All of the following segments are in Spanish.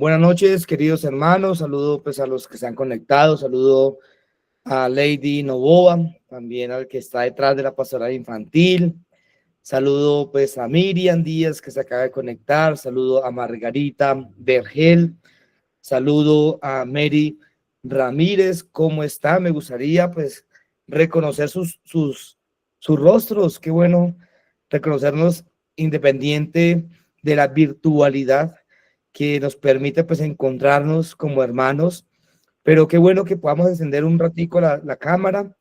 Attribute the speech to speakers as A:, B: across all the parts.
A: Buenas noches, queridos hermanos. Saludo pues a los que se han conectado. Saludo a Lady Novoa, también al que está detrás de la pastoral infantil. Saludo pues a Miriam Díaz, que se acaba de conectar. Saludo a Margarita Vergel. Saludo a Mary Ramírez. ¿Cómo está? Me gustaría pues reconocer sus rostros. Qué bueno reconocernos independiente de la virtualidad que nos permite pues encontrarnos como hermanos, pero qué bueno que podamos encender un ratico la cámara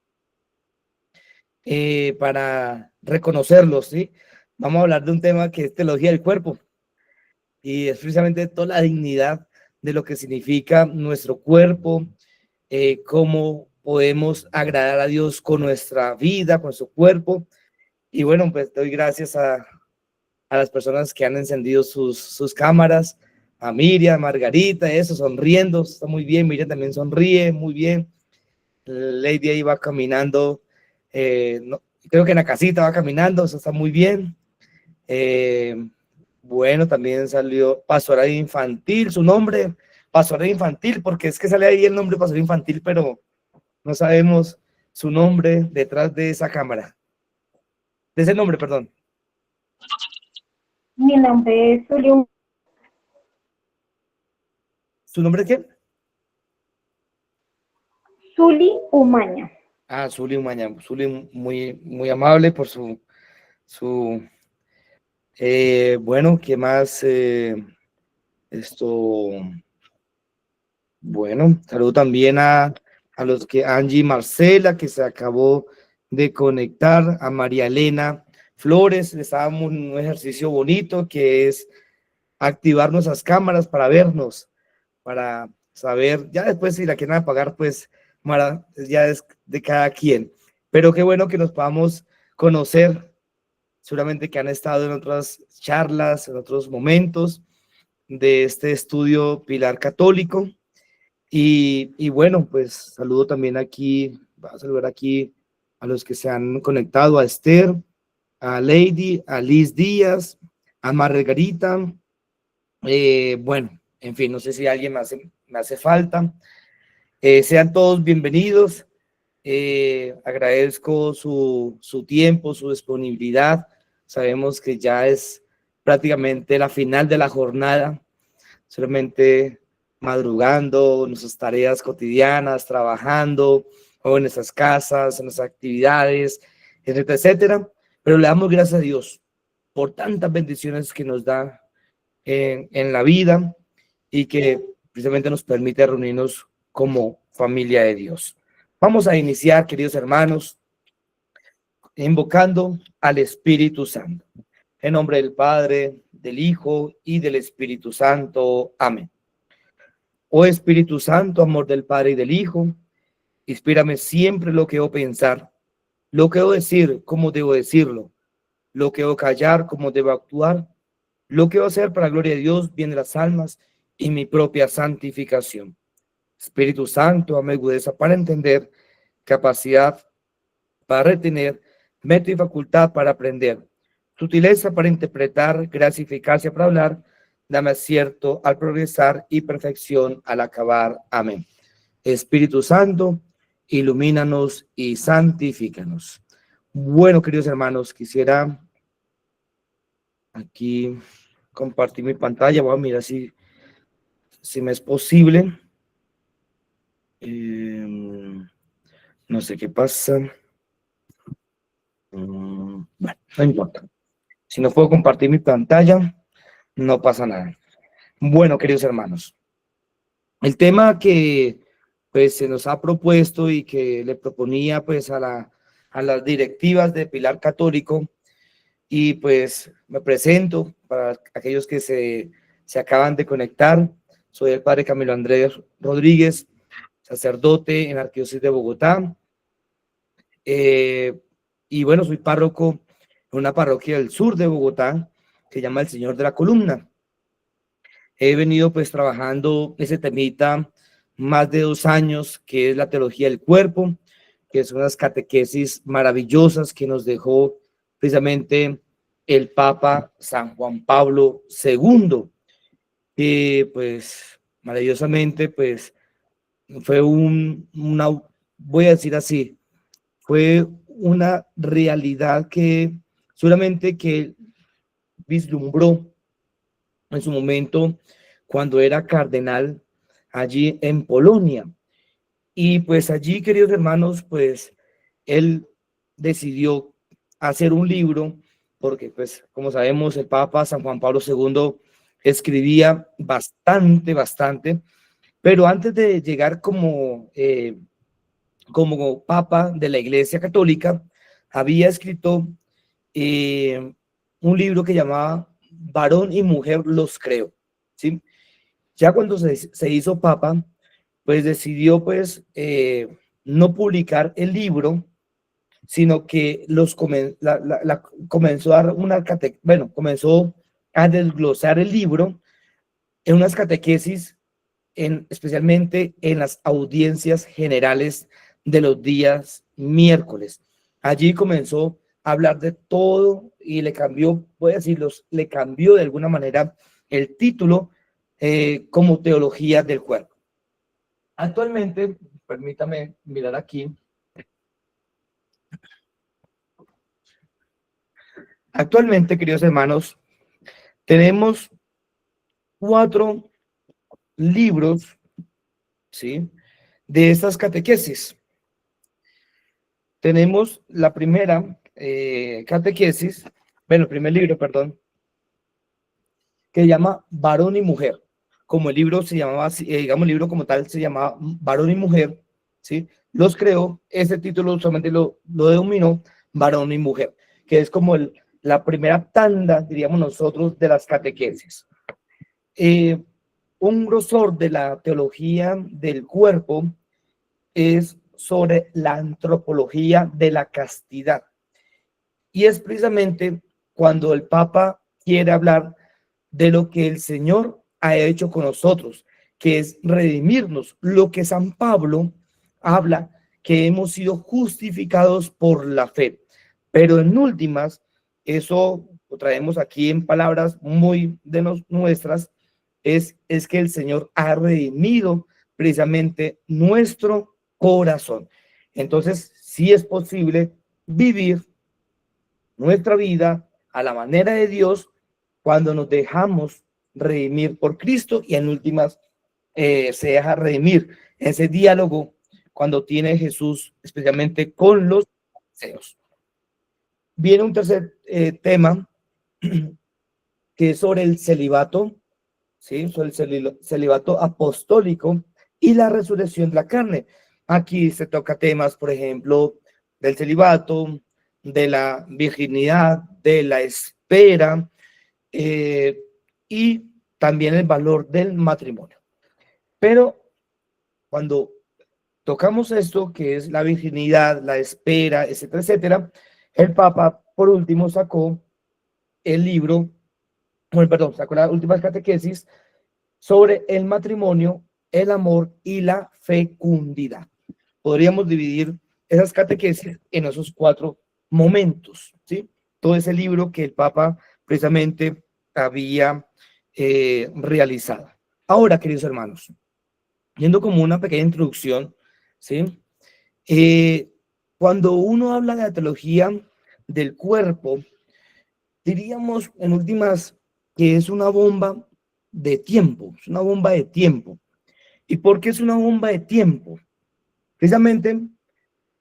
A: para reconocerlos, ¿sí? Vamos a hablar de un tema que es teología del cuerpo y es precisamente toda la dignidad de lo que significa nuestro cuerpo, cómo podemos agradar a Dios con nuestra vida, con su cuerpo. Y bueno, pues doy gracias a las personas que han encendido sus cámaras, a Miriam, Margarita, eso, sonriendo, está muy bien. Miriam también sonríe, muy bien. Lady ahí va caminando, no, creo que en la casita va caminando, eso está muy bien. Bueno, también salió Pastoral Infantil, su nombre, Pastoral Infantil, porque es que sale ahí el nombre Pastoral Infantil, pero no sabemos su nombre detrás de esa cámara, de ese nombre, perdón.
B: Mi nombre es Zuli.
A: ¿Su nombre es quién?
B: Zuli Umaña.
A: Ah, Zuli Umaña. Zuli muy amable por su bueno, ¿qué más? Esto, bueno, saludo también a los que Angie Marcela, que se acabó de conectar, a María Elena Flores. Estábamos en un ejercicio bonito que es activar nuestras cámaras para vernos, para saber, ya después si la quieren apagar, pues ya es de cada quien. Pero qué bueno que nos podamos conocer, seguramente que han estado en otras charlas, en otros momentos de este estudio Pilar Católico. Y bueno, pues saludo también aquí, voy a saludar aquí a los que se han conectado, a Esther, a Lady, a Liz Díaz, a Margarita. Bueno, en fin, no sé si alguien me hace falta. Sean todos bienvenidos. Agradezco su tiempo, su disponibilidad. Sabemos que ya es prácticamente la final de la jornada, solamente madrugando, nuestras tareas cotidianas, trabajando, o en nuestras casas, en nuestras actividades, etcétera, etcétera. Pero le damos gracias a Dios por tantas bendiciones que nos da en la vida y que precisamente nos permite reunirnos como familia de Dios. Vamos a iniciar, queridos hermanos, invocando al Espíritu Santo. En nombre del Padre, del Hijo y del Espíritu Santo. Amén. Oh Espíritu Santo, amor del Padre y del Hijo, inspírame siempre lo que debo pensar, lo que debo decir, cómo debo decirlo, lo que debo callar, cómo debo actuar, lo que debo hacer para la gloria de Dios, bien de las almas y mi propia santificación. Espíritu Santo, dame agudeza para entender, capacidad para retener, método y facultad para aprender, sutileza para interpretar, gracia y eficacia para hablar, dame acierto al progresar y perfección al acabar. Amén. Espíritu Santo, ilumínanos y santifícanos. Bueno, queridos hermanos, quisiera aquí compartir mi pantalla. Voy a mirar si me es posible. No sé qué pasa. Bueno, no importa. Si no puedo compartir mi pantalla, no pasa nada. Bueno, queridos hermanos, el tema que pues se nos ha propuesto y que le proponía pues a las directivas de Pilar Católico, y pues me presento para aquellos que se acaban de conectar. Soy el padre Camilo Andrés Rodríguez, sacerdote en la Arquidiócesis de Bogotá. Y bueno, soy párroco en una parroquia del sur de Bogotá que se llama el Señor de la Columna. He venido pues trabajando ese temita más de 2 años, que es la teología del cuerpo, que son unas catequesis maravillosas que nos dejó precisamente el Papa San Juan Pablo II. que pues maravillosamente pues fue voy a decir así, fue una realidad que solamente que vislumbró en su momento cuando era cardenal allí en Polonia. Y pues allí, queridos hermanos, pues él decidió hacer un libro, porque pues como sabemos, el Papa San Juan Pablo II escribía bastante, pero antes de llegar como Papa de la Iglesia Católica, había escrito un libro que llamaba Varón y Mujer los creo, ¿sí? Ya cuando se hizo Papa, pues decidió pues no publicar el libro, sino que comenzó a dar comenzó a desglosar el libro en unas catequesis, especialmente en las audiencias generales de los días miércoles. Allí comenzó a hablar de todo y le cambió, voy a decirlo, le cambió de alguna manera el título como teología del cuerpo. Actualmente, permítame mirar aquí. Actualmente, queridos hermanos, tenemos 4 libros, ¿sí?, de estas catequesis. Tenemos la primera catequesis, bueno, el primer libro, perdón, que se llama Varón y Mujer. Como el libro se llamaba, digamos, el libro como tal se llamaba Varón y Mujer, ¿sí? Los creó, ese título solamente lo denominó Varón y Mujer, que es como la primera tanda, diríamos nosotros, de las catequesis. Un grosor de la teología del cuerpo es sobre la antropología de la castidad. Y es precisamente cuando el Papa quiere hablar de lo que el Señor ha hecho con nosotros, que es redimirnos, lo que San Pablo habla, que hemos sido justificados por la fe. Pero en últimas, eso lo traemos aquí en palabras muy de nuestras, es que el Señor ha redimido precisamente nuestro corazón. Entonces, sí es posible vivir nuestra vida a la manera de Dios cuando nos dejamos redimir por Cristo y en últimas se deja redimir ese diálogo cuando tiene Jesús, especialmente con los fariseos. Viene un tercer tema que es sobre el celibato, ¿sí? Sobre el celibato apostólico y la resurrección de la carne. Aquí se toca temas, por ejemplo, del celibato, de la virginidad, de la espera y también el valor del matrimonio. Pero cuando tocamos esto, que es la virginidad, la espera, etcétera, etcétera, el Papa, por último, sacó el libro, bueno, perdón, sacó la última catequesis sobre el matrimonio, el amor y la fecundidad. Podríamos dividir esas catequesis en esos 4 momentos, ¿sí? Todo ese libro que el Papa precisamente había realizado. Ahora, queridos hermanos, yendo como una pequeña introducción, ¿sí? Cuando uno habla de la teología del cuerpo, diríamos en últimas que es una bomba de tiempo, es una bomba de tiempo. ¿Y por qué es una bomba de tiempo? Precisamente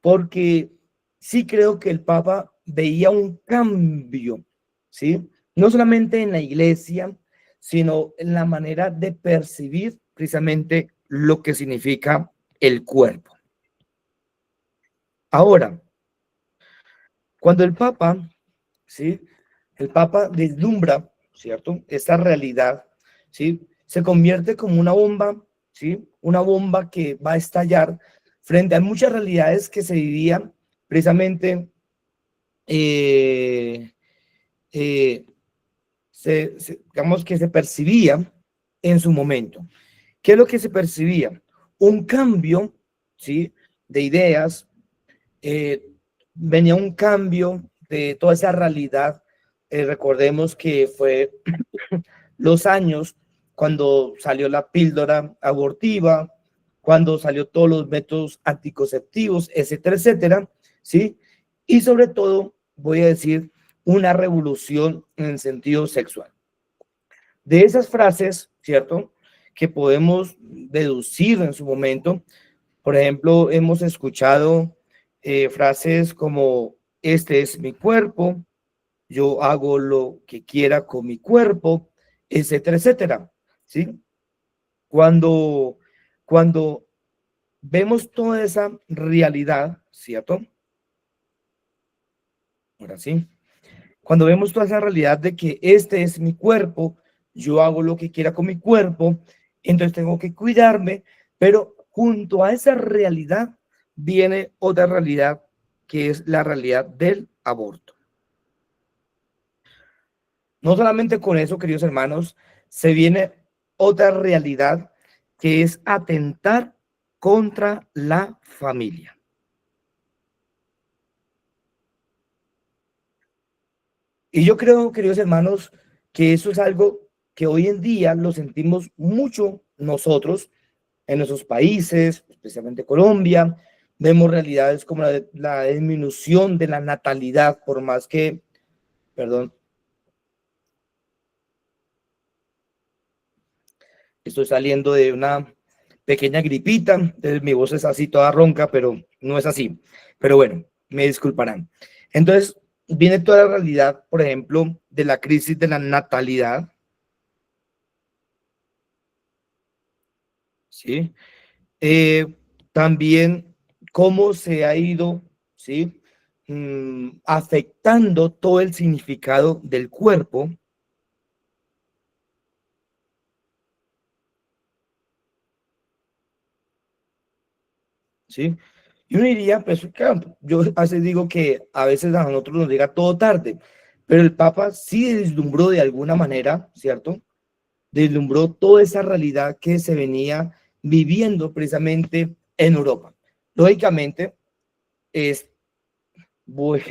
A: porque sí creo que el Papa veía un cambio, ¿sí? No solamente en la iglesia, sino en la manera de percibir precisamente lo que significa el cuerpo. Ahora, cuando el Papa, ¿sí? El Papa deslumbra, ¿cierto?, esta realidad, ¿sí?, se convierte como una bomba, ¿sí?, una bomba que va a estallar frente a muchas realidades que se vivían precisamente, digamos que se percibía en su momento. ¿Qué es lo que se percibía? Un cambio, ¿sí?, de ideas, venía un cambio de toda esa realidad. Recordemos que fue los años cuando salió la píldora abortiva, cuando salió todos los métodos anticonceptivos, etcétera, etcétera, ¿sí? Y sobre todo, voy a decir, una revolución en el sentido sexual. De esas frases, ¿cierto? Que podemos deducir en su momento, por ejemplo, hemos escuchado frases como, este es mi cuerpo, yo hago lo que quiera con mi cuerpo, etcétera, etcétera, ¿sí? Cuando, cuando vemos toda esa realidad, ¿cierto? Ahora sí. Cuando vemos toda esa realidad de que este es mi cuerpo, yo hago lo que quiera con mi cuerpo, entonces tengo que cuidarme, pero junto a esa realidad viene otra realidad que es la realidad del aborto. No solamente con eso, queridos hermanos, se viene otra realidad que es atentar contra la familia. Y yo creo, queridos hermanos, que eso es algo que hoy en día lo sentimos mucho nosotros en nuestros países, especialmente Colombia. Vemos realidades como la disminución de la natalidad, por más que, perdón, estoy saliendo de una pequeña gripita, entonces mi voz es así toda ronca, pero no es así. Pero bueno, me disculparán. Entonces, viene toda la realidad, por ejemplo, de la crisis de la natalidad, ¿sí? Eh, También cómo se ha ido, ¿sí? Afectando todo el significado del cuerpo, ¿sí? Y uno diría, pues, claro, yo a veces digo que a veces a nosotros nos llega todo tarde, pero el Papa sí deslumbró de alguna manera, ¿cierto? Deslumbró toda esa realidad que se venía viviendo precisamente en Europa. Lógicamente, es, voy,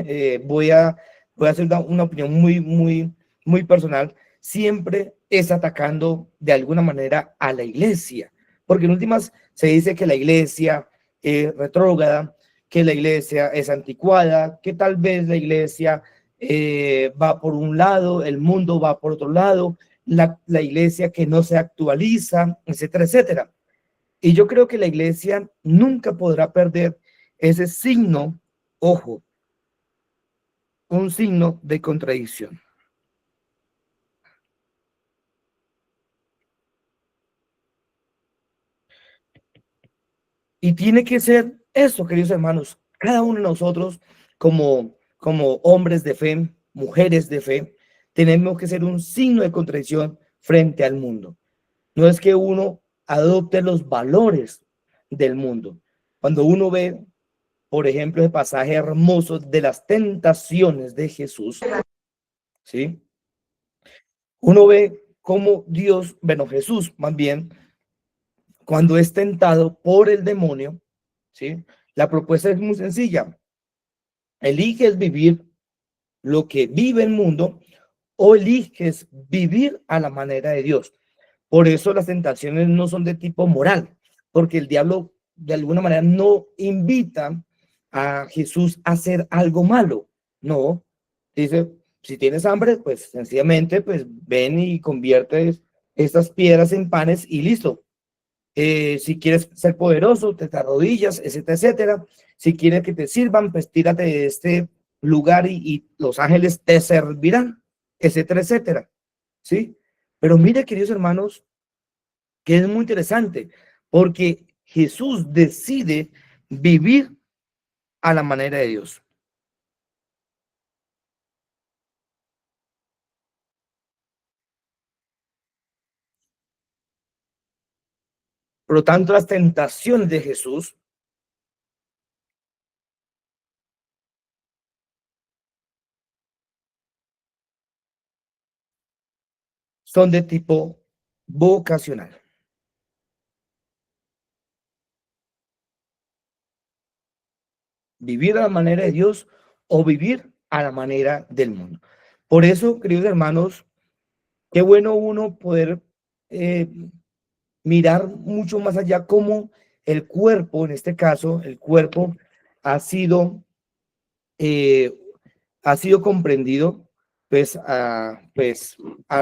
A: voy a hacer una opinión muy personal, siempre es atacando de alguna manera a la iglesia, porque en últimas se dice que la iglesia es retrógrada, que la iglesia es anticuada, que tal vez la iglesia va por un lado, el mundo va por otro lado, la iglesia que no se actualiza, etcétera, etcétera. Y yo creo que la iglesia nunca podrá perder ese signo, ojo, un signo de contradicción. Y tiene que ser eso, queridos hermanos, cada uno de nosotros como hombres de fe, mujeres de fe, tenemos que ser un signo de contradicción frente al mundo. No es que uno adopte los valores del mundo. Cuando uno ve, por ejemplo, el pasaje hermoso de las tentaciones de Jesús, ¿sí? Uno ve cómo Dios, bueno, Jesús más bien, cuando es tentado por el demonio, ¿sí? La propuesta es muy sencilla. Eliges vivir lo que vive el mundo o eliges vivir a la manera de Dios. Por eso las tentaciones no son de tipo moral, porque el diablo de alguna manera no invita a Jesús a hacer algo malo. No, dice, si tienes hambre, pues sencillamente, pues ven y conviertes estas piedras en panes y listo. Si quieres ser poderoso, te arrodillas, etcétera, etcétera. Si quieres que te sirvan, pues tírate de este lugar y los ángeles te servirán, etcétera, etcétera. ¿Sí? Pero mire, queridos hermanos, que es muy interesante, porque Jesús decide vivir a la manera de Dios. Por lo tanto, las tentaciones de Jesús son de tipo vocacional. Vivir a la manera de Dios o vivir a la manera del mundo. Por eso, queridos hermanos, qué bueno uno poder eh, mirar mucho más allá cómo el cuerpo, en este caso, el cuerpo ha sido, eh, ha sido comprendido pues a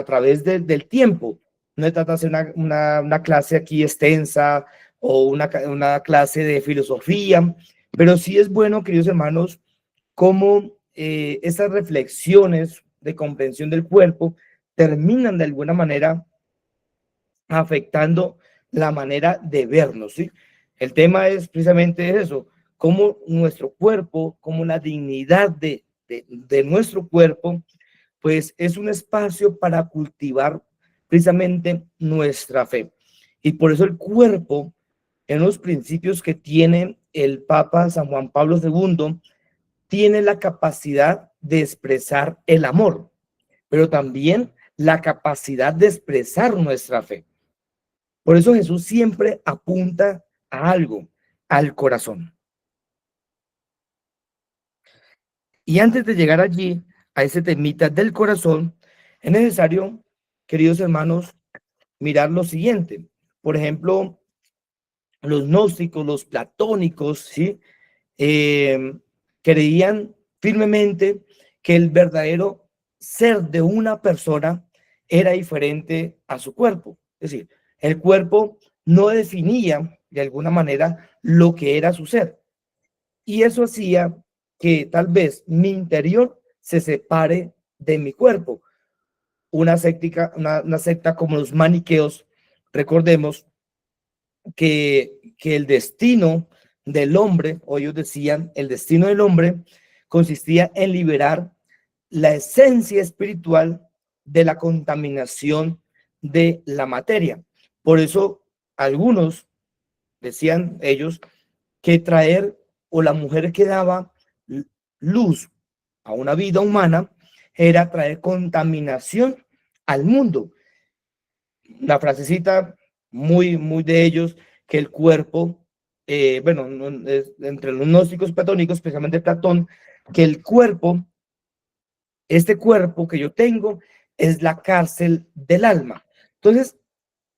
A: través del tiempo. No se trata de hacer una clase aquí extensa o una clase de filosofía, pero sí es bueno, queridos hermanos, cómo esas reflexiones de comprensión del cuerpo terminan de alguna manera afectando la manera de vernos, ¿sí? El tema es precisamente eso, cómo nuestro cuerpo, cómo la dignidad de nuestro cuerpo, pues es un espacio para cultivar precisamente nuestra fe. Y por eso el cuerpo, en los principios que tiene el Papa San Juan Pablo II, tiene la capacidad de expresar el amor, pero también la capacidad de expresar nuestra fe. Por eso Jesús siempre apunta a algo, al corazón. Y antes de llegar allí, a ese temita del corazón, es necesario, queridos hermanos, mirar lo siguiente. Por ejemplo, los gnósticos, los platónicos, ¿sí? Eh, creían firmemente que el verdadero ser de una persona era diferente a su cuerpo. Es decir, el cuerpo no definía de alguna manera lo que era su ser. Y eso hacía que tal vez mi interior se separe de mi cuerpo. Una secta como los maniqueos, recordemos que el destino del hombre, o ellos decían, el destino del hombre consistía en liberar la esencia espiritual de la contaminación de la materia. Por eso algunos decían ellos que traer o la mujer que daba luz a una vida humana era traer contaminación al mundo. La frasecita muy de ellos, que el cuerpo, bueno, entre los gnósticos platónicos, especialmente Platón, que el cuerpo, este cuerpo que yo tengo, es la cárcel del alma. Entonces,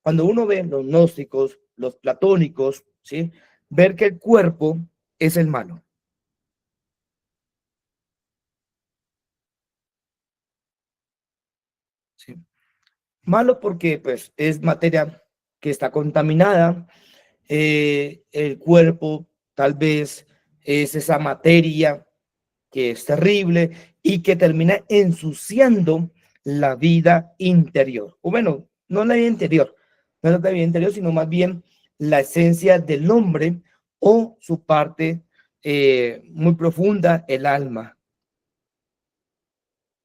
A: cuando uno ve los gnósticos, los platónicos, ¿sí? Ver que el cuerpo es el malo. ¿Sí? Malo porque pues es materia que está contaminada, el cuerpo tal vez es esa materia que es terrible y que termina ensuciando la vida interior. O bueno, no la vida interior, no la vida interior, sino más bien la esencia del hombre o su parte muy profunda, el alma,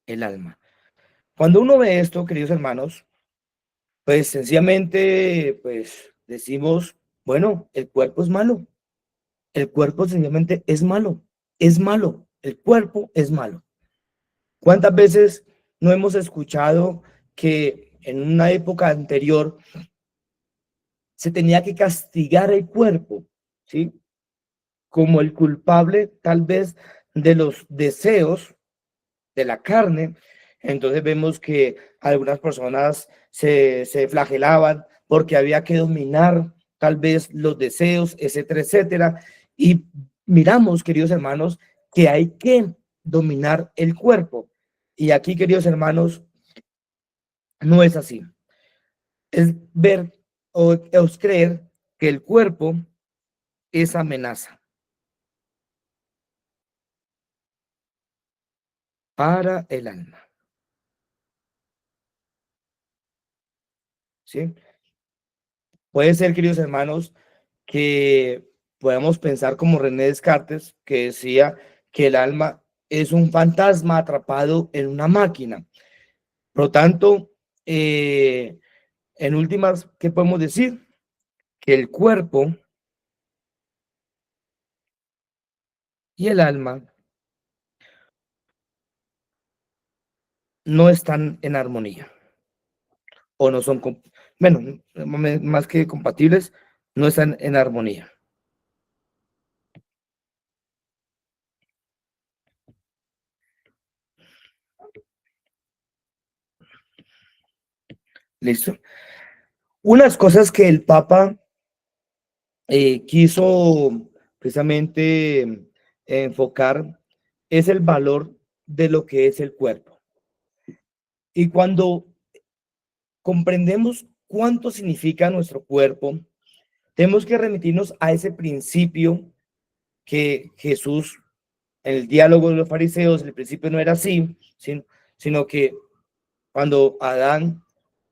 A: el alma. Cuando uno ve esto, queridos hermanos, pues sencillamente, pues decimos, bueno, el cuerpo es malo. El cuerpo sencillamente es malo, el cuerpo es malo. ¿Cuántas veces no hemos escuchado que en una época anterior se tenía que castigar el cuerpo, ¿sí? Como el culpable tal vez de los deseos de la carne? Entonces vemos que algunas personas se flagelaban porque había que dominar tal vez los deseos, etcétera, etcétera. Y miramos, queridos hermanos, que hay que dominar el cuerpo. Y aquí, queridos hermanos, no es así. Es ver o es creer que el cuerpo es amenaza para el alma, ¿sí? Puede ser, queridos hermanos, que podamos pensar como René Descartes, que decía que el alma es un fantasma atrapado en una máquina. Por lo tanto, en últimas, ¿qué podemos decir? Que el cuerpo y el alma no están en armonía o no son, bueno, más que compatibles, no están en armonía. ¿Listo? Unas cosas que el Papa quiso precisamente enfocar es el valor de lo que es el cuerpo. Y cuando comprendemos cuánto significa nuestro cuerpo, tenemos que remitirnos a ese principio que Jesús, en el diálogo de los fariseos, el principio no era así, sino que cuando Adán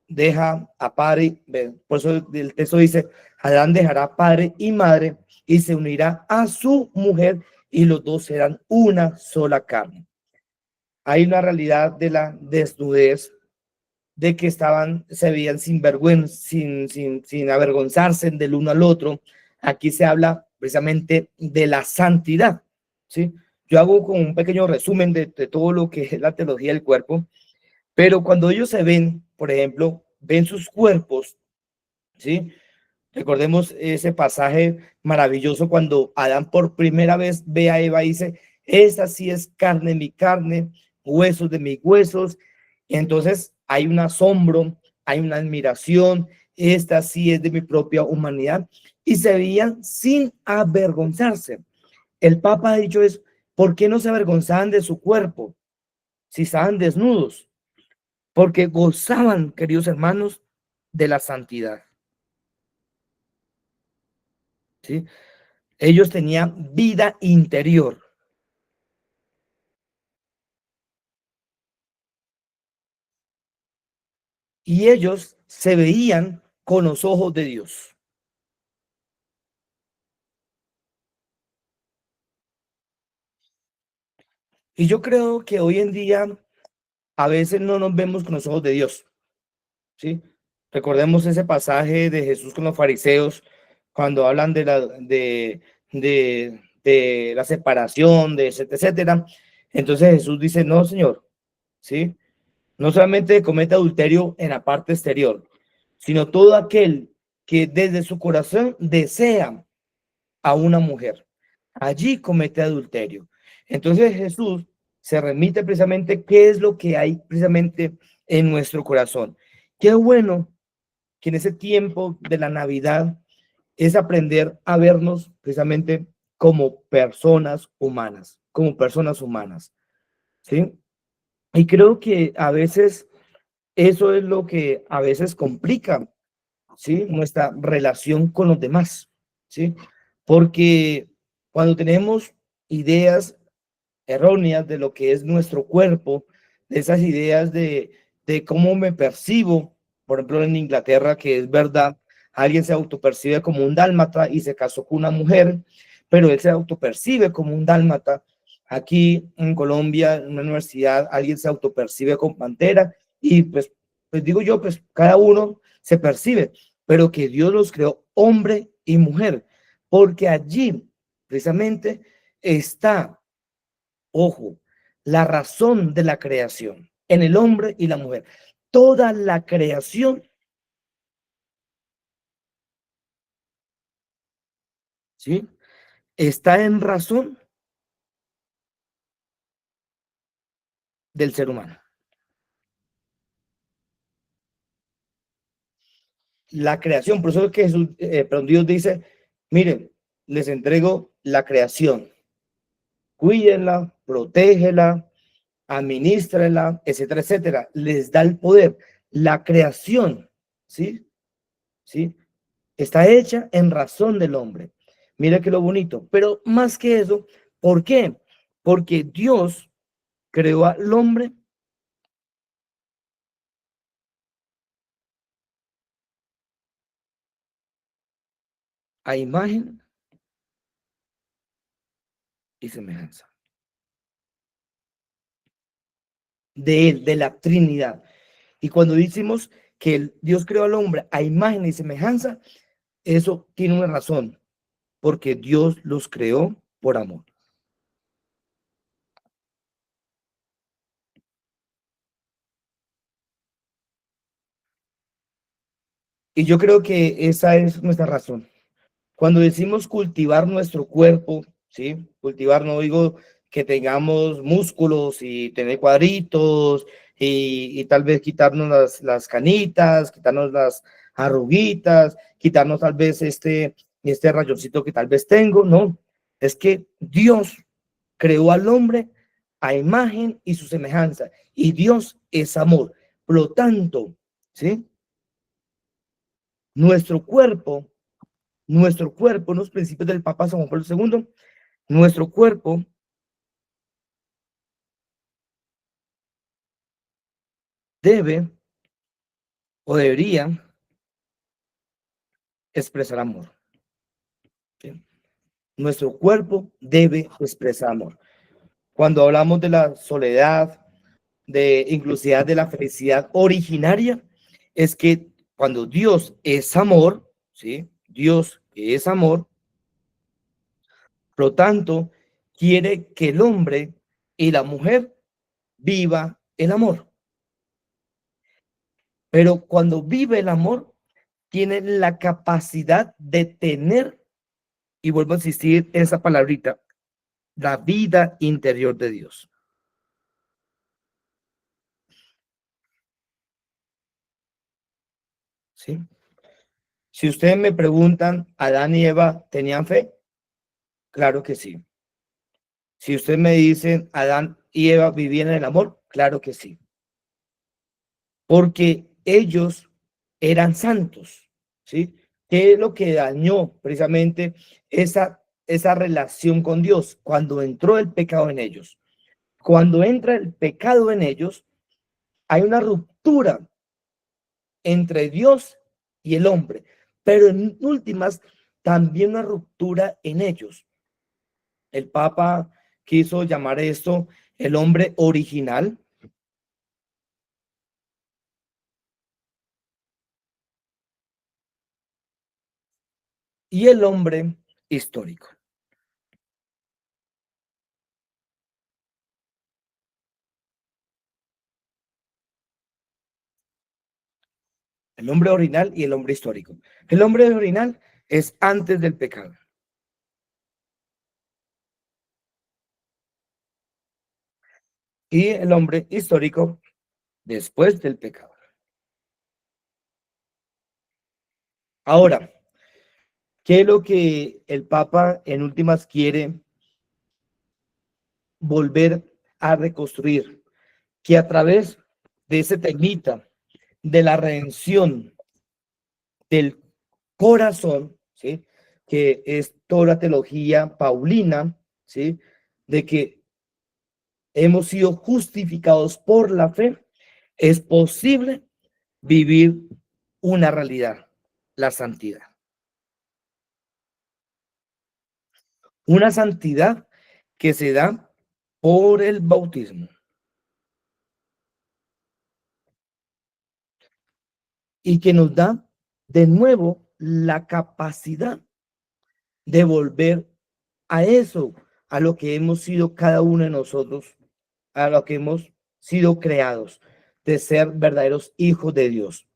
A: deja a padre, por eso el texto dice, Adán dejará padre y madre y se unirá a su mujer y los dos serán una sola carne. Hay una realidad de la desnudez, de que se veían sin vergüenza, sin avergonzarse del uno al otro. Aquí se habla precisamente de la santidad, ¿sí? Yo hago como un pequeño resumen de todo lo que es la teología del cuerpo, pero cuando ellos se ven, por ejemplo, ven sus cuerpos, ¿sí? Recordemos ese pasaje maravilloso cuando Adán por primera vez ve a Eva y dice, esta sí es carne de mi carne, huesos de mis huesos. Y entonces hay un asombro, hay una admiración, esta sí es de mi propia humanidad. Y se veían sin avergonzarse. El Papa ha dicho es, ¿por qué no se avergonzaban de su cuerpo si estaban desnudos? Porque gozaban, queridos hermanos, de la santidad, ¿sí? Ellos tenían vida interior y ellos se veían con los ojos de Dios. Y yo creo que hoy en día a veces no nos vemos con los ojos de Dios, ¿sí? Recordemos ese pasaje de Jesús con los fariseos cuando hablan de la separación, de etcétera, etcétera. Entonces Jesús dice, no, Señor, ¿sí? No solamente comete adulterio en la parte exterior, sino todo aquel que desde su corazón desea a una mujer. Allí comete adulterio. Entonces Jesús se remite precisamente qué es lo que hay precisamente en nuestro corazón. Qué bueno que en ese tiempo de la Navidad es aprender a vernos precisamente como personas humanas, ¿sí? Y creo que a veces eso es lo que a veces complica, ¿sí? Nuestra relación con los demás, ¿sí? Porque cuando tenemos ideas erróneas de lo que es nuestro cuerpo, de esas ideas de cómo me percibo, por ejemplo, en Inglaterra, que es verdad, alguien se autopercibe como un dálmata y se casó con una mujer, pero él se autopercibe como un dálmata. Aquí en Colombia, en una universidad, alguien se autopercibe con pantera y pues digo yo, pues cada uno se percibe, pero que Dios los creó hombre y mujer, porque allí precisamente está, ojo, la razón de la creación en el hombre y la mujer. Toda la creación, ¿sí? Está en razón del ser humano. La creación, por eso es que Jesús, perdón, Dios dice, miren, les entrego la creación, cuídenla, protégela, administrela, etcétera, etcétera. Les da el poder. La creación, ¿sí? ¿Sí? Está hecha en razón del hombre. Mira que lo bonito. Pero más que eso, ¿por qué? Porque Dios creó al hombre a imagen y semejanza de él, de la Trinidad. Y cuando decimos que Dios creó al hombre a imagen y semejanza, eso tiene una razón, porque Dios los creó por amor. Y yo creo que esa es nuestra razón. Cuando decimos cultivar nuestro cuerpo, ¿sí? Cultivar, no digo que tengamos músculos y tener cuadritos y tal vez quitarnos las canitas, quitarnos las arruguitas, quitarnos tal vez este rayoncito que tal vez tengo, no, es que Dios creó al hombre a imagen y su semejanza, y Dios es amor. Por lo tanto, ¿sí? Nuestro cuerpo, los principios del Papa San Juan Pablo II, nuestro cuerpo debe o debería expresar amor. ¿Sí? Nuestro cuerpo debe expresar amor. Cuando hablamos de la soledad, de inclusive de la felicidad originaria, es que cuando Dios es amor, ¿sí? Dios es amor, por lo tanto, quiere que el hombre y la mujer viva el amor. Pero cuando vive el amor, tiene la capacidad de tener, y vuelvo a insistir en esa palabrita, la vida interior de Dios. ¿Sí? Si ustedes me preguntan, ¿Adán y Eva tenían fe? Claro que sí. Si ustedes me dicen, ¿Adán y Eva vivían en el amor? Claro que sí. Porque ellos eran santos, ¿sí? ¿Qué es lo que dañó precisamente esa relación con Dios? Cuando entró el pecado en ellos. Cuando entra el pecado en ellos, hay una ruptura entre Dios y el hombre, pero en últimas también una ruptura en ellos. El Papa quiso llamar esto el hombre original y el hombre histórico. El hombre original y el hombre histórico. El hombre original es antes del pecado. Y el hombre histórico después del pecado. Ahora, ¿qué es lo que el Papa en últimas quiere volver a reconstruir? Que a través de ese temita de la redención del corazón, ¿sí? Que es toda la teología paulina, ¿sí? De que hemos sido justificados por la fe, es posible vivir una realidad, la santidad. Una santidad que se da por el bautismo y que nos da de nuevo la capacidad de volver a eso, a lo que hemos sido cada uno de nosotros, a lo que hemos sido creados, de ser verdaderos hijos de Dios.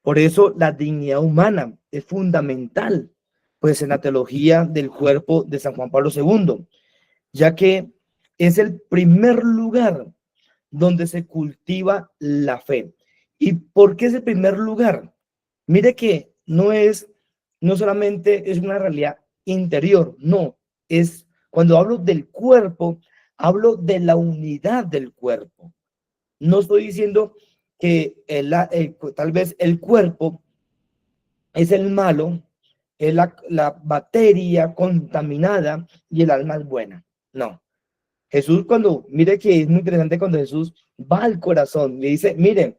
A: Por eso la dignidad humana es fundamental, pues en la teología del cuerpo de San Juan Pablo II, ya que es el primer lugar donde se cultiva la fe. ¿Y por qué es el primer lugar? Mire que no solamente es una realidad interior, no, es cuando hablo del cuerpo, hablo de la unidad del cuerpo. No estoy diciendo que tal vez el cuerpo es el malo, es la materia contaminada y el alma es buena. No. Jesús mire que es muy interesante cuando Jesús va al corazón, le dice, miren,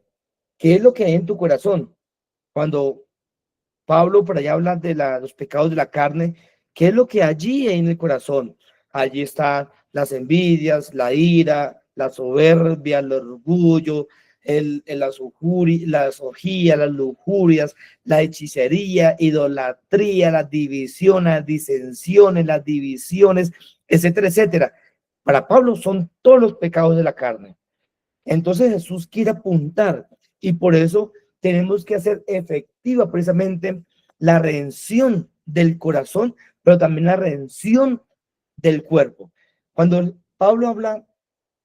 A: ¿qué es lo que hay en tu corazón? Cuando Pablo por allá habla de los pecados de la carne, ¿qué es lo que allí hay en el corazón? Allí están las envidias, la ira, la soberbia, el orgullo, las orgías, las lujurias, la hechicería, idolatría, las divisiones, las disensiones, las divisiones, etcétera, etcétera. Para Pablo son todos los pecados de la carne. Entonces Jesús quiere apuntar y por eso tenemos que hacer efectiva precisamente la redención del corazón, pero también la redención del cuerpo. Cuando Pablo habla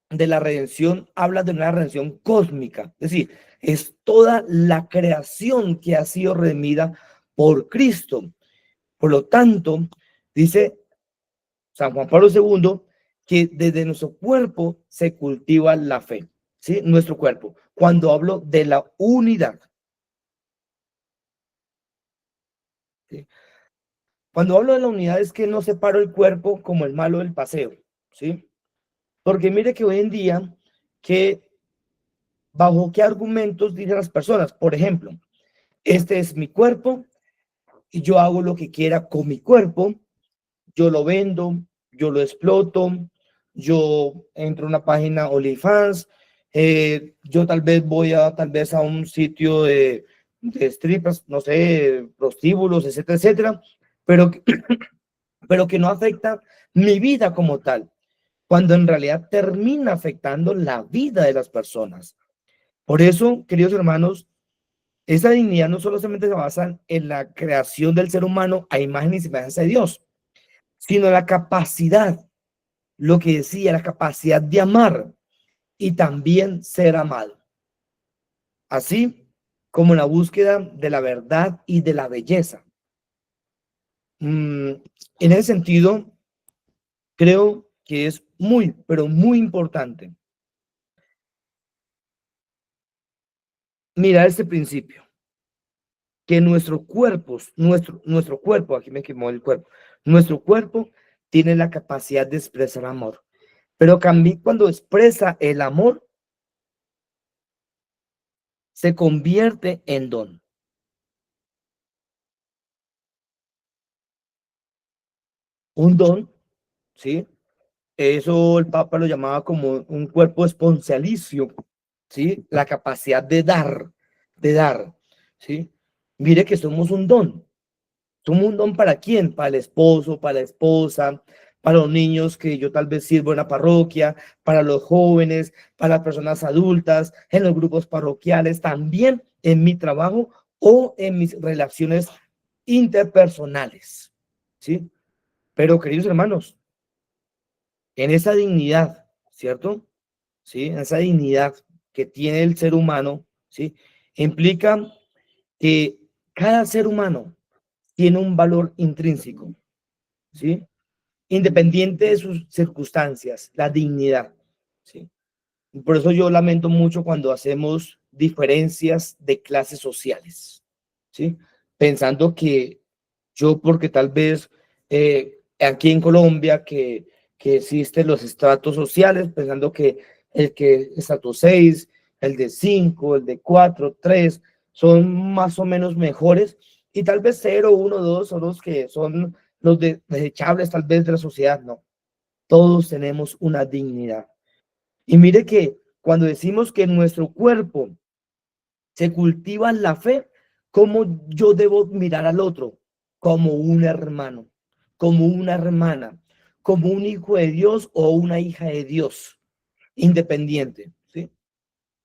A: de la redención habla de una redención cósmica, es decir, es toda la creación que ha sido redimida por Cristo. Por lo tanto, dice San Juan Pablo II que desde nuestro cuerpo se cultiva la fe, ¿sí? Nuestro cuerpo. Cuando hablo de la unidad, ¿sí? Cuando hablo de la unidad es que no separo el cuerpo como el malo del paseo, ¿sí? Porque mire que hoy en día, que bajo qué argumentos dicen las personas, por ejemplo, este es mi cuerpo y yo hago lo que quiera con mi cuerpo, yo lo vendo, yo lo exploto, yo entro a una página OnlyFans, yo tal vez voy a tal vez a un sitio de strippers, no sé, prostíbulos, etcétera, etcétera, pero, pero que no afecta mi vida como tal, cuando en realidad termina afectando la vida de las personas. Por eso, queridos hermanos, esa dignidad no solamente se basa en la creación del ser humano a imagen y semejanza de Dios, sino la capacidad, lo que decía, la capacidad de amar y también ser amado, así como la búsqueda de la verdad y de la belleza. En ese sentido, creo que es muy, pero muy importante mirar este principio, que nuestro cuerpo, nuestro cuerpo, aquí me quemó el cuerpo, nuestro cuerpo tiene la capacidad de expresar amor, pero también cuando expresa el amor, se convierte en don. Un don, ¿sí? Eso el Papa lo llamaba como un cuerpo esponcialicio, ¿sí? La capacidad de dar, ¿sí? Mire que somos un don. ¿Somos un don para quién? Para el esposo, para la esposa, para los niños que yo tal vez sirvo en la parroquia, para los jóvenes, para las personas adultas, en los grupos parroquiales, también en mi trabajo o en mis relaciones interpersonales, ¿sí? Pero, queridos hermanos, en esa dignidad, ¿cierto? ¿Sí? En esa dignidad que tiene el ser humano, ¿sí? Implica que cada ser humano tiene un valor intrínseco, ¿sí? Independiente de sus circunstancias, la dignidad, ¿sí? Por eso yo lamento mucho cuando hacemos diferencias de clases sociales, ¿sí? Pensando que yo, porque tal vez aquí en Colombia, que existen los estratos sociales, pensando que el que estrato 6, el de 5, el de 4, 3, son más o menos mejores, y tal vez 0, 1, 2 son los que son los desechables tal vez de la sociedad, no. Todos tenemos una dignidad. Y mire que cuando decimos que en nuestro cuerpo se cultiva la fe, ¿cómo yo debo mirar al otro? Como un hermano, como una hermana, como un hijo de Dios o una hija de Dios, independiente, ¿sí?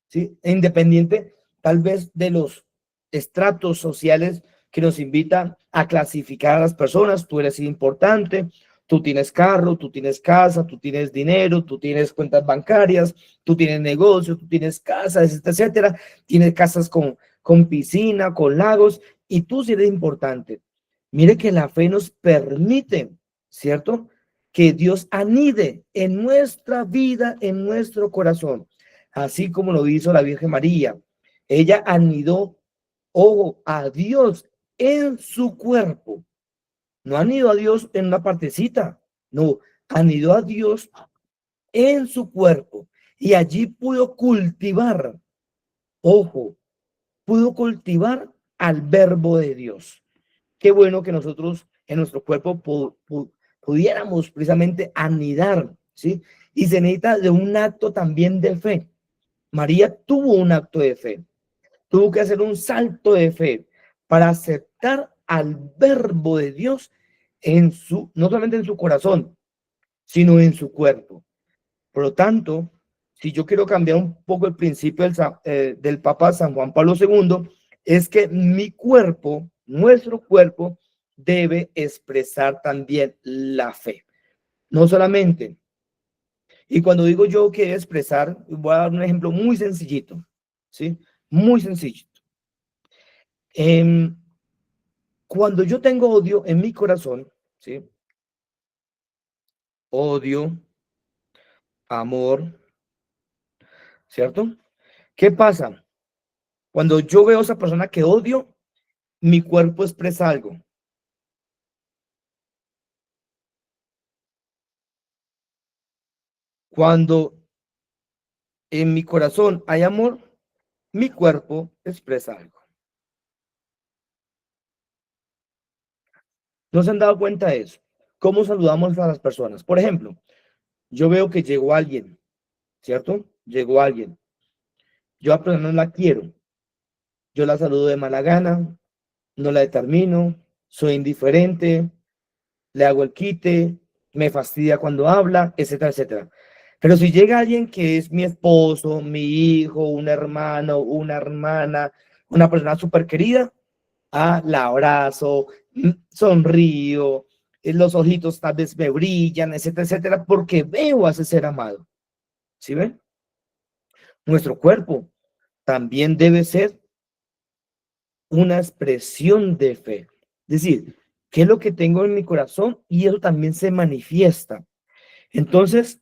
A: ¿Sí? Independiente tal vez de los estratos sociales que nos invitan a clasificar a las personas. Tú eres importante, tú tienes carro, tú tienes casa, tú tienes dinero, tú tienes cuentas bancarias, tú tienes negocio, tú tienes casas, etcétera. Tienes casas con piscina, con lagos, y tú sí eres importante. Mire que la fe nos permite, ¿cierto? Que Dios anide en nuestra vida, en nuestro corazón, así como lo hizo la Virgen María. Ella anidó, ojo, a Dios en su cuerpo. No anidó a Dios en una partecita, no, anidó a Dios en su cuerpo. Y allí pudo cultivar, ojo, pudo cultivar al verbo de Dios. Qué bueno que nosotros en nuestro cuerpo pudiéramos precisamente anidar, ¿sí? Y se necesita de un acto también de fe. María tuvo un acto de fe, tuvo que hacer un salto de fe para aceptar al verbo de Dios en su, no solamente en su corazón, sino en su cuerpo. Por lo tanto, si yo quiero cambiar un poco el principio del Papa San Juan Pablo II, es que mi cuerpo, nuestro cuerpo, debe expresar también la fe. No solamente Y cuando digo yo que expresar, voy a dar un ejemplo muy sencillito, ¿sí? Muy sencillito. Cuando yo tengo odio en mi corazón, ¿sí? Odio, amor, ¿cierto? ¿Qué pasa? Cuando yo veo a esa persona que odio, mi cuerpo expresa algo. Cuando en mi corazón hay amor, mi cuerpo expresa algo. ¿No se han dado cuenta de eso? ¿Cómo saludamos a las personas? Por ejemplo, yo veo que llegó alguien, ¿cierto? Llegó alguien. Yo a la persona no la quiero. Yo la saludo de mala gana, no la determino, soy indiferente, le hago el quite, me fastidia cuando habla, etcétera, etcétera. Pero si llega alguien que es mi esposo, mi hijo, un hermano, una hermana, una persona súper querida, la abrazo, sonrío, los ojitos tal vez me brillan, etcétera, etcétera, porque veo a ese ser amado. ¿Sí ven? Nuestro cuerpo también debe ser una expresión de fe. Es decir, ¿qué es lo que tengo en mi corazón? Y eso también se manifiesta. Entonces,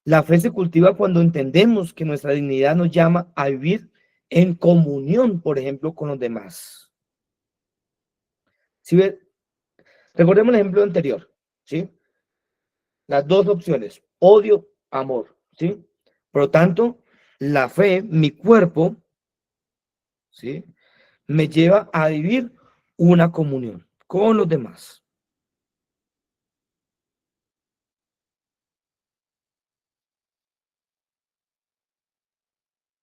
A: la fe se cultiva cuando entendemos que nuestra dignidad nos llama a vivir en comunión, por ejemplo, con los demás. ¿Sí ve? Recordemos el ejemplo anterior, ¿sí? Las dos opciones, odio, amor, ¿sí? Por lo tanto, la fe, mi cuerpo, ¿sí? Me lleva a vivir una comunión con los demás,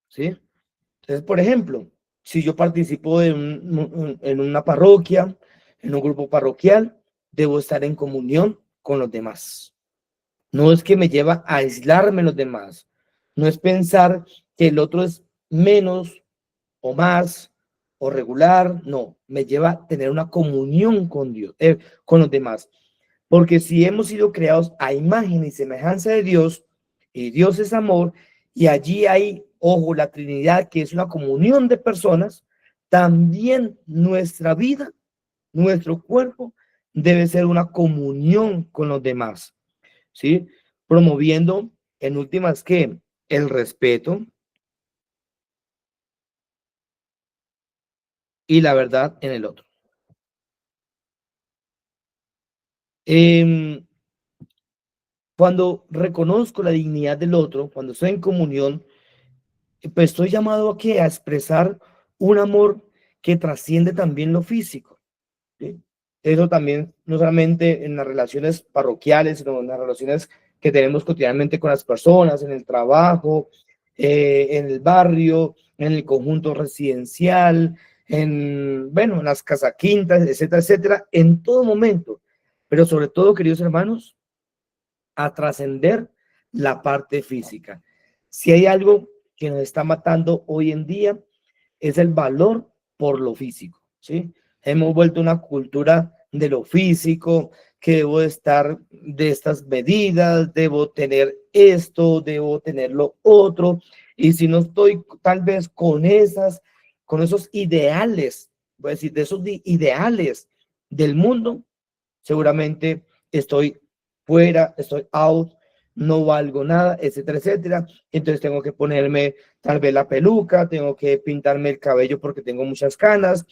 A: ¿sí? Entonces, por ejemplo, si yo participo en una parroquia, en un grupo parroquial, debo estar en comunión con los demás. No es que me lleva a aislarme los demás, no es pensar que el otro es menos o más o regular, no, me lleva a tener una comunión con Dios, con los demás. Porque si hemos sido creados a imagen y semejanza de Dios, y Dios es amor, y allí hay, ojo, la Trinidad, que es una comunión de personas, también nuestra vida, nuestro cuerpo, debe ser una comunión con los demás, ¿sí? Promoviendo, en últimas, que el respeto y la verdad en el otro. Em, Cuando reconozco la dignidad del otro, cuando estoy en comunión, pues estoy llamado a qué? A expresar un amor que trasciende también lo físico, ¿sí? Eso también, no solamente en las relaciones parroquiales, sino en las relaciones que tenemos cotidianamente con las personas, en el trabajo, en el barrio, en el conjunto residencial, bueno, en las casas quintas, etcétera, etcétera, en todo momento. Pero sobre todo, queridos hermanos, a trascender la parte física. Si hay algo que nos está matando hoy en día, es el valor por lo físico, ¿sí? Hemos vuelto una cultura de lo físico, que debo estar de estas medidas, debo tener esto, debo tener lo otro, y si no estoy tal vez con esos ideales, voy a decir, de esos ideales del mundo, seguramente estoy fuera, estoy out, no valgo nada, etcétera, etcétera. Entonces tengo que ponerme tal vez la peluca, tengo que pintarme el cabello porque tengo muchas canas,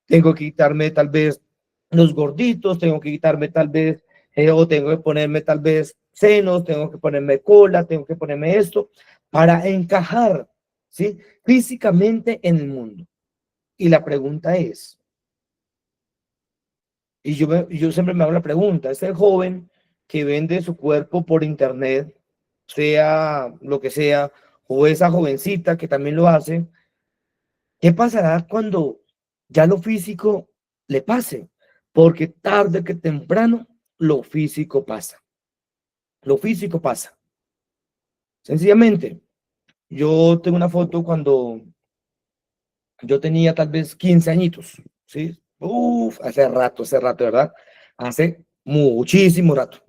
A: tengo que quitarme tal vez los gorditos, tengo que quitarme tal vez, o tengo que ponerme tal vez senos, tengo que ponerme cola, tengo que ponerme esto para encajar, ¿sí? Físicamente en el mundo. Y la pregunta es, y yo siempre me hago la pregunta, ese joven que vende su cuerpo por internet, sea lo que sea, o esa jovencita que también lo hace, ¿qué pasará cuando ya lo físico le pase? Porque tarde que temprano lo físico pasa. Lo físico pasa. Sencillamente, yo tengo una foto cuando yo tenía tal vez 15 añitos, ¿sí? Uf, hace rato, ¿verdad? Hace muchísimo rato.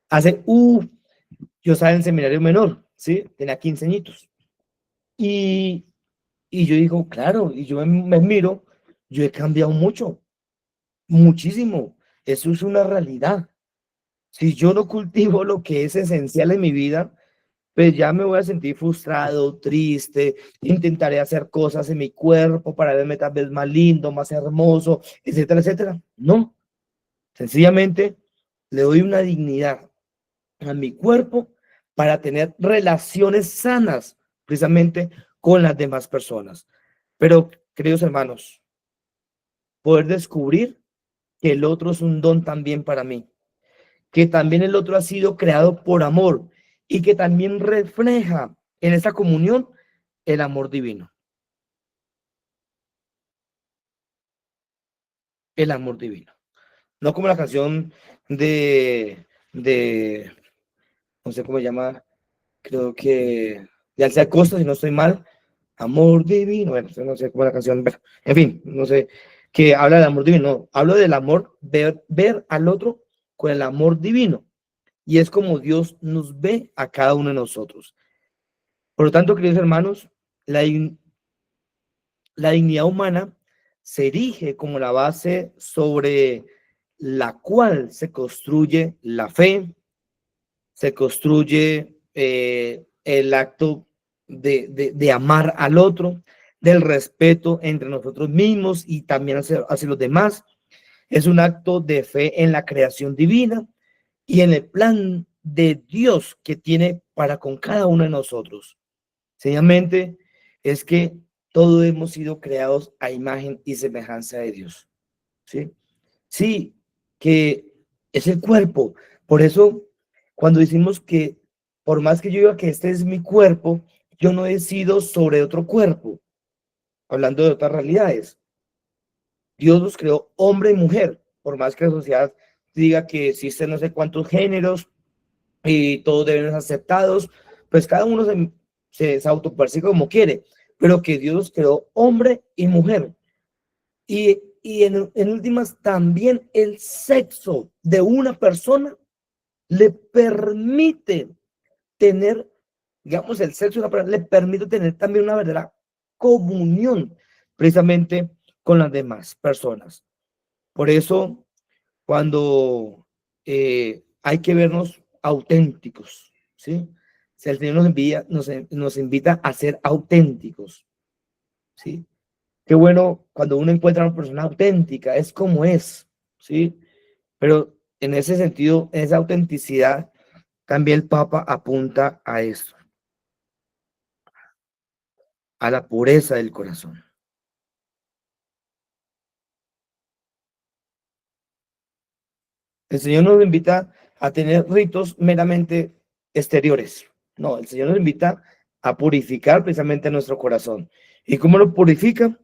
A: Hace, Yo estaba en seminario menor, ¿sí? Tenía 15 añitos. Y, y yo digo, claro, y yo me miro, yo he cambiado mucho, muchísimo. Eso es una realidad. Si yo no cultivo lo que es esencial en mi vida, pues ya me voy a sentir frustrado, triste, intentaré hacer cosas en mi cuerpo para verme tal vez más lindo, más hermoso, etcétera, etcétera. No, sencillamente le doy una dignidad a mi cuerpo para tener relaciones sanas, precisamente con las demás personas. Pero, queridos hermanos, poder descubrir que el otro es un don también para mí, que también el otro ha sido creado por amor y que también refleja en esta comunión el amor divino, el amor divino. No como la canción de no sé cómo se llama, creo que de Alcia Costa, si no estoy mal, amor divino, bueno, no sé cómo es la canción, pero, en fin, no sé, que habla del amor divino, no, hablo del amor, ver al otro con el amor divino, y es como Dios nos ve a cada uno de nosotros. Por lo tanto, queridos hermanos, la, la dignidad humana se erige como la base sobre la cual se construye la fe, se construye el acto de amar al otro, del respeto entre nosotros mismos y también hacia los demás. Es un acto de fe en la creación divina y en el plan de Dios que tiene para con cada uno de nosotros. Sencillamente es que todos hemos sido creados a imagen y semejanza de Dios. ¿Sí? Sí, que es el cuerpo. Por eso, cuando decimos que por más que yo diga que este es mi cuerpo, yo no decido sobre otro cuerpo, hablando de otras realidades. Dios los creó hombre y mujer, por más que la sociedad diga que existen no sé cuántos géneros y todos deben ser aceptados, pues cada uno se autopercibe como quiere, pero que Dios los creó hombre y mujer. Y en últimas, también el sexo de una persona le permite tener, digamos, el sexo de una persona le permite tener también una verdadera comunión precisamente con las demás personas. Por eso, cuando hay que vernos auténticos, ¿sí? Si el Señor nos invita a ser auténticos, ¿sí? Qué bueno cuando uno encuentra a una persona auténtica, es como es, ¿sí? Pero en ese sentido, en esa autenticidad, también el Papa apunta a esto, a la pureza del corazón. El Señor nos invita a tener ritos meramente exteriores. No, el Señor nos invita a purificar precisamente nuestro corazón. ¿Y cómo lo purifica?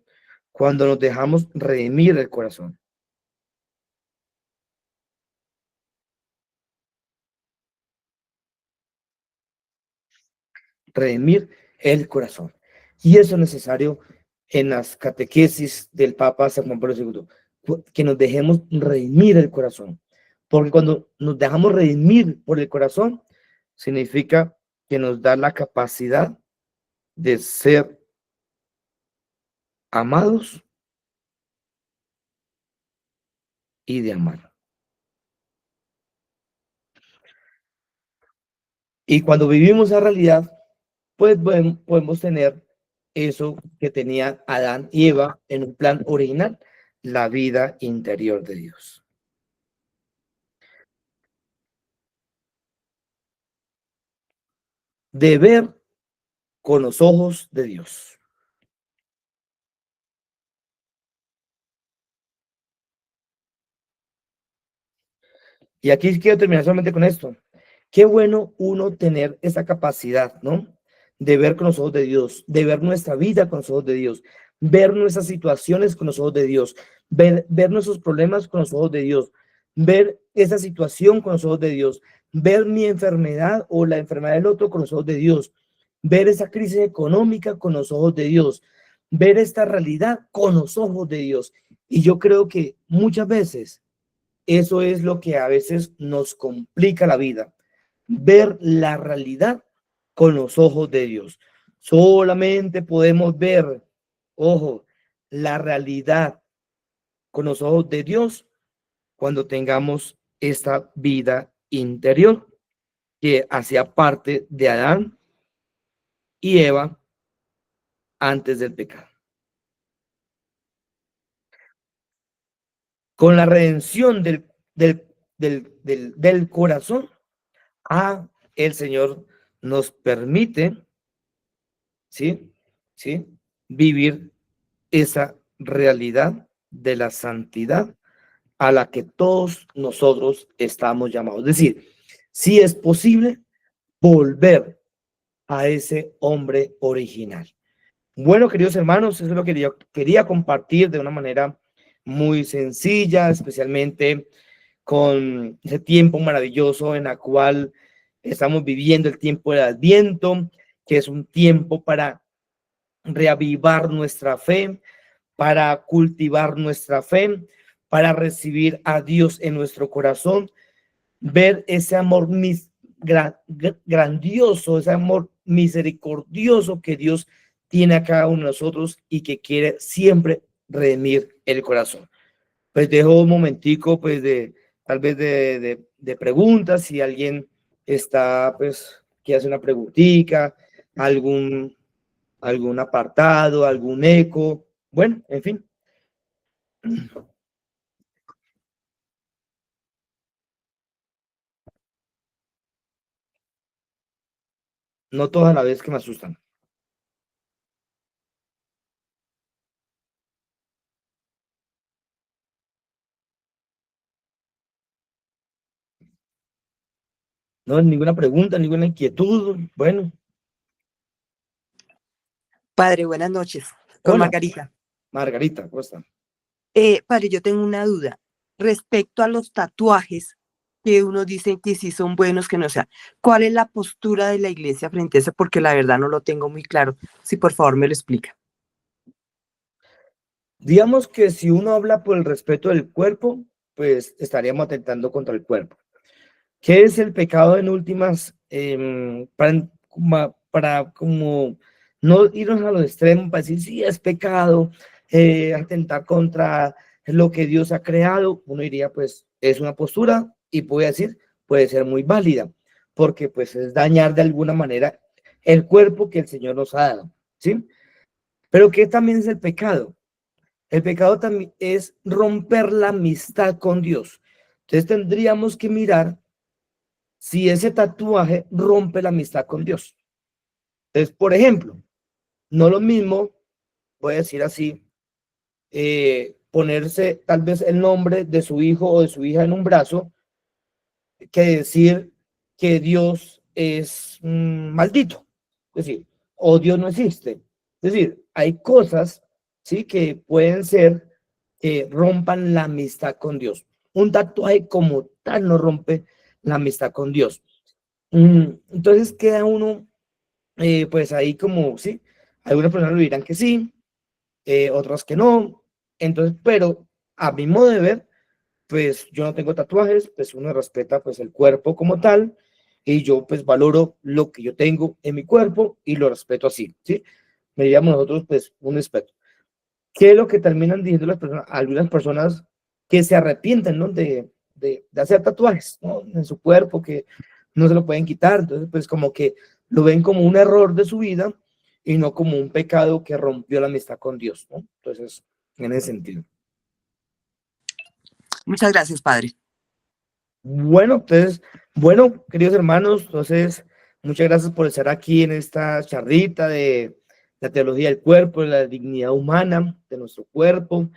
A: Cuando nos dejamos redimir el corazón. Redimir el corazón. Y eso es necesario en las catequesis del Papa San Juan Pablo II, que nos dejemos redimir el corazón. Porque cuando nos dejamos redimir por el corazón, significa que nos da la capacidad de ser amados y de amar. Y cuando vivimos esa realidad, pues podemos tener eso que tenía Adán y Eva en un plan original, la vida interior de Dios. De ver con los ojos de Dios. Y aquí quiero terminar solamente con esto. Qué bueno uno tener esa capacidad, ¿no? De ver con los ojos de Dios, de ver nuestra vida con los ojos de Dios, ver nuestras situaciones con los ojos de Dios, ver nuestros problemas con los ojos de Dios, ver esa situación con los ojos de Dios, ver mi enfermedad o la enfermedad del otro con los ojos de Dios, ver esa crisis económica con los ojos de Dios, ver esta realidad con los ojos de Dios. Y yo creo que muchas veces eso es lo que a veces nos complica la vida. ver la realidad con los ojos de Dios. Solamente podemos ver, ojo, la realidad con los ojos de Dios cuando tengamos esta vida interior que hacía parte de Adán y Eva antes del pecado. Con la redención del corazón, el Señor nos permite, ¿sí? ¿Sí? Vivir esa realidad de la santidad a la que todos nosotros estamos llamados. Es decir, si es posible volver a ese hombre original. Bueno, queridos hermanos, eso es lo que yo quería compartir de una manera muy sencilla, especialmente con ese tiempo maravilloso en la cual estamos viviendo, el tiempo del Adviento, que es un tiempo para reavivar nuestra fe, para cultivar nuestra fe, para recibir a Dios en nuestro corazón, ver ese amor grandioso, ese amor misericordioso que Dios tiene a cada uno de nosotros y que quiere siempre redimir el corazón. Pues dejo un momentico, pues tal vez de preguntas, si alguien está, pues, que hace una preguntita, algún apartado, algún eco, bueno, en fin. No todas a la vez que me asustan. No, ninguna pregunta, ninguna inquietud. Bueno,
C: Padre, buenas noches. Con
A: hola,
C: Margarita.
A: Margarita, ¿cómo está?
C: Padre, yo tengo una duda respecto a los tatuajes que uno dice que sí son buenos, que no sea. ¿Cuál es la postura de la iglesia frente a eso? Porque la verdad no lo tengo muy claro. Si por favor me lo explica.
A: Digamos que si uno habla por el respeto del cuerpo, pues estaríamos atentando contra el cuerpo. ¿Qué es el pecado en últimas? Para como no irnos a los extremos, para decir, sí, es pecado, atentar contra lo que Dios ha creado, uno diría, pues es una postura y puede decir, puede ser muy válida, porque pues es dañar de alguna manera el cuerpo que el Señor nos ha dado, ¿sí? Pero ¿qué también es el pecado? El pecado también es romper la amistad con Dios. Entonces tendríamos que mirar si ese tatuaje rompe la amistad con Dios. Entonces, por ejemplo, no lo mismo, voy a decir así, ponerse tal vez el nombre de su hijo o de su hija en un brazo, que decir que Dios es maldito. Es decir, o Dios no existe. Es decir, hay cosas, ¿sí?, que pueden ser que rompan la amistad con Dios. Un tatuaje como tal no rompe la amistad con Dios. Entonces queda uno, pues ahí como, sí, algunas personas lo dirán que sí, otras que no. Entonces, pero a mi modo de ver, pues yo no tengo tatuajes, pues uno respeta pues el cuerpo como tal y yo pues valoro lo que yo tengo en mi cuerpo y lo respeto así, ¿sí? Me diríamos nosotros pues un respeto. ¿Qué es lo que terminan diciendo las personas? Algunas personas que se arrepienten, ¿no? De hacer tatuajes, ¿no?, en su cuerpo, que no se lo pueden quitar, entonces pues como que lo ven como un error de su vida y no como un pecado que rompió la amistad con Dios, ¿no? Entonces, en ese sentido.
C: Muchas gracias, Padre.
A: Bueno, entonces, bueno, queridos hermanos, entonces, muchas gracias por estar aquí en esta charrita de la teología del cuerpo, de la dignidad humana de nuestro cuerpo.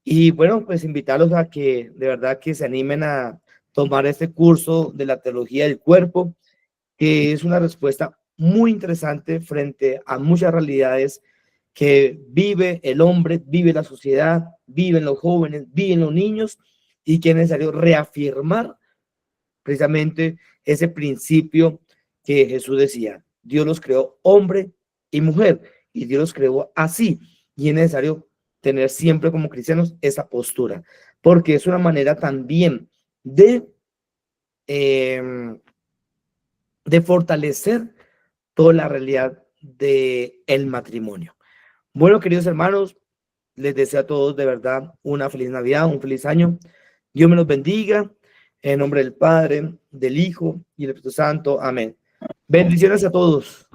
A: Y bueno, pues invitarlos a que de verdad que se animen a tomar este curso de la teología del cuerpo, que es una respuesta muy interesante frente a muchas realidades que vive el hombre, vive la sociedad, viven los jóvenes, viven los niños, y que es necesario reafirmar precisamente ese principio que Jesús decía: Dios los creó hombre y mujer, y Dios los creó así, y es necesario tener siempre como cristianos esa postura, porque es una manera también de de fortalecer toda la realidad del matrimonio. Bueno, queridos hermanos, les deseo a todos de verdad una feliz Navidad, un feliz año. Dios me los bendiga. En nombre del Padre, del Hijo y del Espíritu Santo. Amén. Bendiciones a todos.